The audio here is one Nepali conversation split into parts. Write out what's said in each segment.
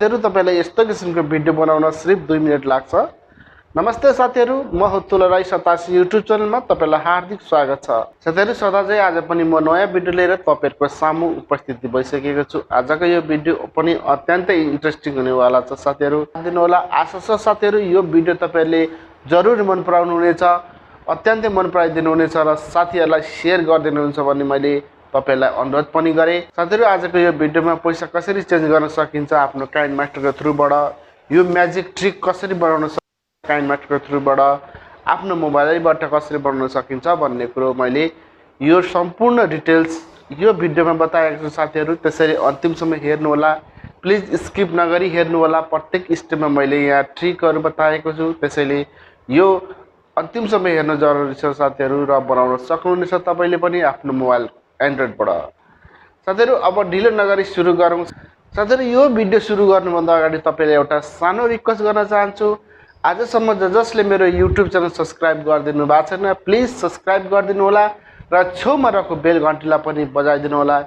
साथीहरु तपाईलाई यस्तो किसिमको भिडियो बनाउन सिर्फ 2 मिनेट लाग्छ। नमस्ते साथीहरु, म हौतो राई सतासी युट्युब च्यानलमा तपाईलाई हार्दिक स्वागत छ। साथीहरु, सदा चाहिँ आज पनि म नयाँ भिडियो लिएर तपाईहरुको सामु उपस्थिति भइसकेको छु। आजको यो भिडियो पनि अत्यन्तै इन्ट्रेस्टिङ हुनेवाला छ साथीहरु। दिनु होला, आशा छ साथीहरु यो भिडियो तपाईहरुले जरुर मन पराउनु हुनेछ, अत्यन्तै मन पराइदिनु हुनेछ र साथीहरुलाई शेयर गरिदिनु हुन्छ भन्ने मैले तपाईलाई अनुरोध पनि गरे। साथीहरु, आजको यो भिडियोमा पैसा कसरी चेन्ज गर्न सकिन्छ आफ्नो काइनमास्टरको थ्रुबाट, यो म्याजिक ट्रिक कसरी बनाउन सकिन्छ काइनमास्टरको थ्रुबाट, आफ्नो मोबाइलैबाट कसरी बनाउन सकिन्छ भन्ने कुरो मैले यो सम्पूर्ण डिटेल्स यो भिडियोमा बताएको छु साथीहरु। त्यसैले अन्तिमसम्म हेर्नु होला, प्लिज स्किप नगरी हेर्नु होला। प्रत्येक स्टेपमा मैले यहाँ ट्रिकहरु बताएको छु, त्यसैले यो अन्तिमसम्म हेर्नु जरुरी छ साथीहरु र बनाउन सक्नुहुनेछ तपाईले पनि आफ्नो मोबाइल एन्ड्रोइडबाट। साथीहरु, अब ढिलो नगरी सुरु गरौँ। साथीहरु, यो भिडियो सुरु गर्नुभन्दा अगाडि तपाईलाई एउटा सानो रिक्वेस्ट गर्न चाहन्छु। आजसम्म जसले मेरो युट्युब च्यानल सब्स्क्राइब गरिदिनु भएको छैन, प्लिज सब्स्क्राइब गरिदिनु होला र छेउमा रहेको बेल घण्टीलाई पनि बजाइदिनु होला।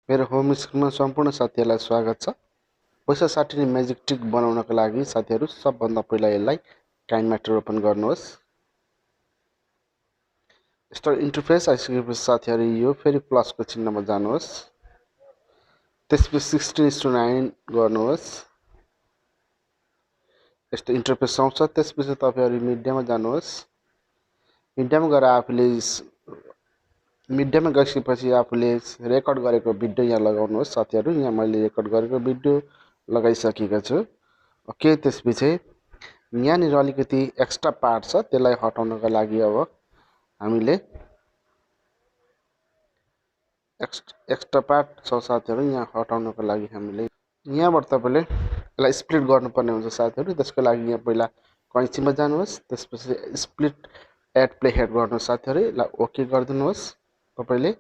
मेरो होम स्क्रिनमा सम्पूर्ण साथीहरुलाई स्वागत छ। पैसा साटिने म्याजिक ट्रिक बनाउनको लागि साथीहरु सबभन्दा पहिला यसलाई काइनमास्टर ओपन गर्नुहोस्। यस्तो इन्टरफेस आइसकेपछि साथीहरु यो फेरि प्लसको चिन्हमा जानुहोस्। त्यसपछि 16:9 गर्नुहोस्। यस्तो इन्टरफेस आउँछ। त्यसपछि तपाईहरु मिडियामा जानुहोस्। मिडियामा गएर आफूले मिडियामा गएपछि आफूले रेकर्ड गरेको भिडियो यहाँ लगाउनुहोस् साथीहरु। यहाँ मैले रेकर्ड गरेको भिडियो लगाइसकेको छु। ओके, त्यसपछि यहाँनिर अलिकति एक्स्ट्रा पार्ट छ, त्यसलाई हटाउनको लागि अब हामीले एक्स्ट्रा पार्ट छ साथीहरु, यहाँ हटाउनको लागि हामीले यहाँबाट तपाईले यसलाई स्प्लिट गर्नुपर्ने हुन्छ साथीहरु। त्यसको लागि यहाँ पहिला कैंचीमा जानुहोस्। त्यसपछि स्प्लिट एड प्ले हेड गर्नुहोस् साथीहरु। यसलाई ओके गरिदिनुहोस् तपाईले।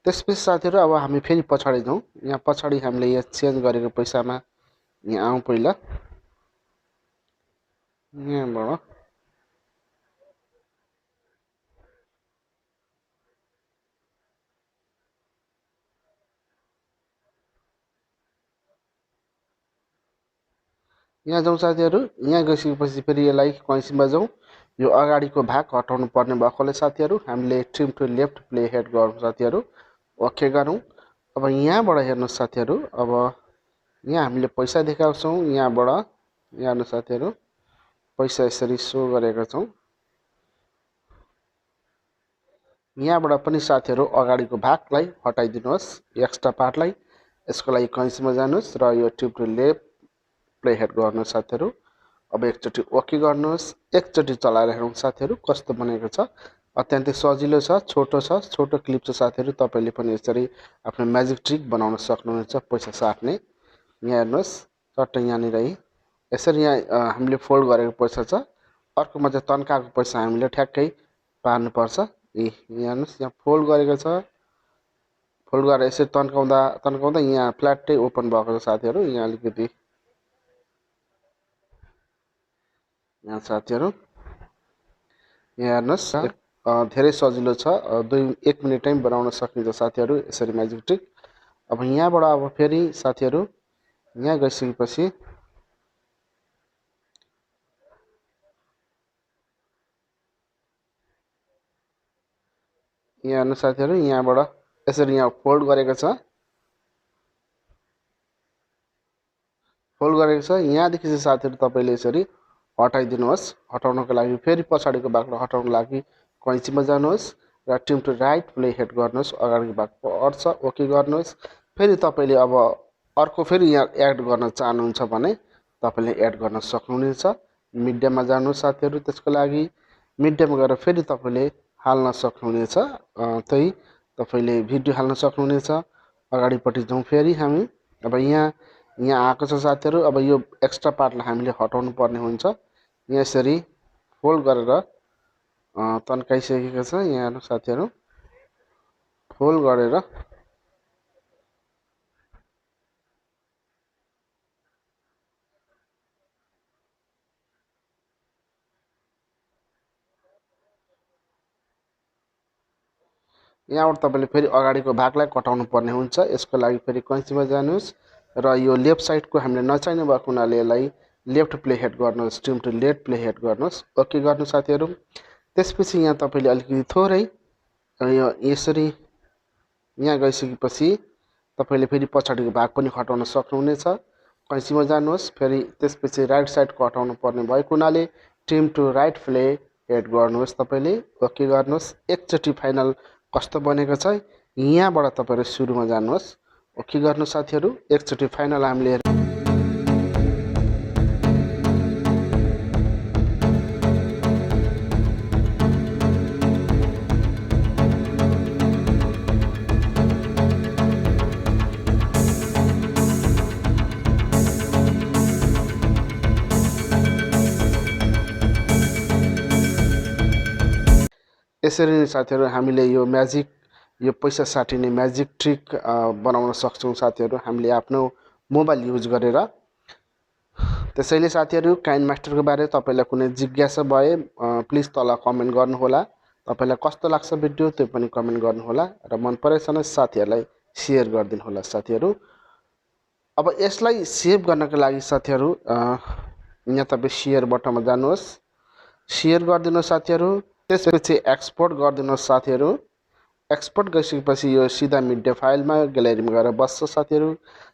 त्यसपछि साथीहरु अब हामी फेरि पछाडी जाउँ। यहाँ पछाडी हामीले यहाँ चेन्ज गरेको पैसामा यहाँ आउँ पहिला। यहाँबाट यहाँ जाउँ साथीहरु। यहाँ गइसकेपछि फेरि यसलाई कैंचीमा जाउँ। यो अगाडिको भाग हटाउनु पर्ने भएकोले साथीहरु हामीले trim to left playhead गरौँ साथीहरु। ओके गरौँ। अब यहाँबाट हेर्नुस् साथीहरु, अब यहाँ हामीले पैसा देखाउँछौँ। यहाँबाट यहाँ हेर्नु साथीहरु, पैसा यसरी शो गरेका छौं। यहाँबाट पनि साथीहरु अगाडिको भागलाई हटाइदिनुहोस्, एक्स्ट्रा पार्टलाई। यसको लागि कैंचीमा जानुहोस् र यो trim to left playhead गर्नुहोस् साथीहरु। अब एकचोटी ओके गर्नुहोस्। एकचोटी चलाएर हेरौँ साथीहरु कस्तो बनेको छ। अत्यन्तै सजिलो छ, छोटो क्लिप छ साथीहरु। तपाईले पनि यसरी आफ्नो म्याजिक ट्रिक बनाउन सक्नुहुन्छ पैसा साट्ने। यहाँ हेर्नुहोस्, चट्ट यहाँनिर यसरी यहाँ हामीले फोल्ड गरेको पैसा छ। अर्कोमा चाहिँ तन्काको पैसा हामीले ठ्याक्कै पार्नु पर्छ। यहाँ हेर्नुहोस्, यहाँ फोल्ड गरेको छ। फोल्ड गरेर यसरी तन्काउँदा यहाँ फ्ल्याटै ओपन भएको छ साथीहरु। यहाँ अलिकति यहाँ साथीहरु यहाँ हेर्नुहोस्, धेरै सजिलो छ। 1 मिनेटमै बनाउन सकिन्छ साथीहरु यसरी म्याजिक ट्रिक। अब यहाँबाट अब फेरि साथीहरु यहाँ गइसकेपछि यहाँ हेर्नु साथीहरु, यहाँबाट यसरी यहाँ फोल्ड गरेको छ। यहाँदेखि चाहिँ साथीहरु तपाईले यसरी हटाइदिनुहोस्। हटाउनको लागि फेरि पछाडीको भागलाई हटाउनको लागि कैंचीमा जानुहोस् र trim to right playhead गर्नुहोस्। अगाडिको भाग पर्छ, ओके गर्नुहोस्। फेरि तपाईले अब अर्को फेरि यहाँ एड गर्न चाहनुहुन्छ भने तपाईले एड गर्न सक्नुहुनेछ। मिडियामा जानुहोस् साथीहरु। त्यसको लागि मिडियामा गएर फेरि तपाईले हाल्न सक्नुहुनेछ। त्यही तपाईले भिडियो हाल्न सक्नुहुनेछ। अगाडिपट्टि जाउँ फेरि हामी। अब यहाँ आएको छ साथीहरु। अब यो एक्स्ट्रा पार्टलाई हामीले हटाउनु पर्ने हुन्छ। यहाँ यसरी फोल्ड गरेर तन्काइसकेको छ। यहाँ हेर्नु साथीहरू, फोल्ड गरेर यहाँबाट तपाईँले फेरि अगाडिको भागलाई कटाउनु पर्ने हुन्छ। यसको लागि फेरि कैँचीमा जानुहोस् र यो लेफ्ट साइडको हामीले नचाहिने भएको हुनाले यसलाई लेफ्ट प्ले हेड गर्नुहोस्, trim to left playhead गर्नुहोस्। ओके गर्नु साथीहरू। त्यसपछि यहाँ तपाईँले अलिकति थोरै यो यसरी यहाँ गइसकेपछि तपाईँले फेरि पछाडिको भाग पनि हटाउन सक्नुहुनेछ। कैँचीमा जानुहोस्, फेरि त्यसपछि राइट साइडको हटाउनु पर्ने भएको हुनाले trim to right playhead गर्नुहोस् तपाईँले। ओके गर्नुहोस्। एकचोटि फाइनल कस्तो बनेको छ यहाँबाट तपाईँहरू सुरुमा जानुहोस्। ओके गर्नु साथीहरू। एकचोटि फाइनल हामीले यसरी नै साथीहरू हामीले यो म्याजिक, यो पैसा साटिने म्याजिक ट्रिक बनाउन सक्छौँ साथीहरू हामीले आफ्नो मोबाइल युज गरेर। त्यसैले साथीहरू काइनमास्टरको बारे तपाईँलाई कुनै जिज्ञासा भए प्लिज तल कमेन्ट गर्नुहोला। तपाईँलाई कस्तो लाग्छ भिडियो त्यो पनि कमेन्ट गर्नुहोला र मन परेछ भने साथीहरूलाई सेयर गरिदिनु होला साथीहरू। अब यसलाई सेभ गर्नको लागि साथीहरू यहाँ तपाईँ सेयर बटनमा जानुहोस्, सेयर गरिदिनुहोस् साथीहरू। त्यसपछि एक्सपोर्ट गरिदिनुहोस् साथीहरू। एक्सपोर्ट गइसकेपछि यो सिधा मिडिया फाइलमा ग्यालेरीमा गएर बस्छ साथीहरू।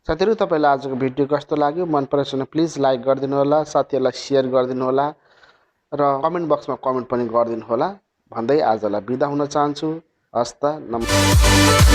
साथीहरू तपाईँलाई आजको भिडियो कस्तो लाग्यो, मन परेछ भने प्लिज लाइक गरिदिनु होला, साथीहरूलाई सेयर गरिदिनु होला र कमेन्ट बक्समा कमेन्ट पनि गरिदिनु होला भन्दै आजलाई बिदा हुन चाहन्छु। हस्त नमस्कार।